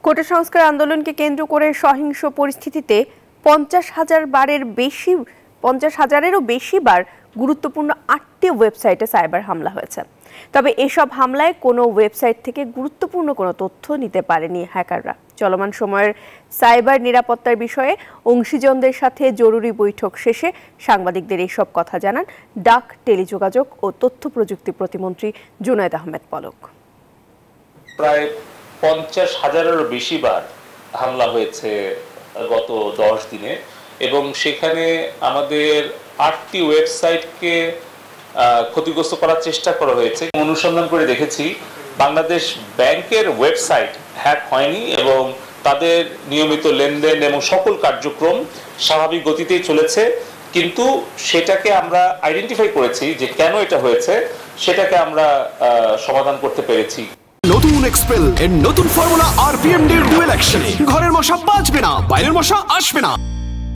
কোটা সংস্কার আন্দোলনকে কেন্দ্র করে সহিংস পরিস্থিতিতে 50,000-এরও বেশি বার গুরুত্বপূর্ণ 8টি ওয়েবসাইটে সাইবার হামলা হয়েছে। তবে এসব হামলায় কোনো ওয়েবসাইট থেকে গুরুত্বপূর্ণ কোনো তথ্য নিতে পারেনি হ্যাকাররা। চলমান সময়ের সাইবার নিরাপত্তার বিষয়ে অংশীজনদের সাথে জরুরি বৈঠক শেষে সাংবাদিকদের এসব কথা জানান ডাক, টেলিযোগাযোগ ও তথ্য প্রযুক্তি প্রতিমন্ত্রী জুনায়েদ আহমেদ পলক। প্রায় 50,000-এরও বেশি বার হামলা হয়েছে গত 10 দিনে, এবং সেখানে আমাদের 8টি ওয়েবসাইটকে ক্ষতিগ্রস্ত করার চেষ্টা করা হয়েছে। অনুসন্ধান করে দেখেছি বাংলাদেশ ব্যাংকের ওয়েবসাইট হ্যাক হয়নি এবং তাদের নিয়মিত লেনদেন এবং সকল কার্যক্রম স্বাভাবিক গতিতেই চলেছে, কিন্তু সেটাকে আমরা আইডেন্টিফাই করেছি যে কেন এটা হয়েছে, সেটাকে আমরা সমাধান করতে পেরেছি। নতুন এক্সপেল এর নতুন ফর্মুলা আরপিএম ডের ডুয়েল অ্যাকশনে ঘরের মশা বাঁচবে না, বাইরের মশা আসবে না।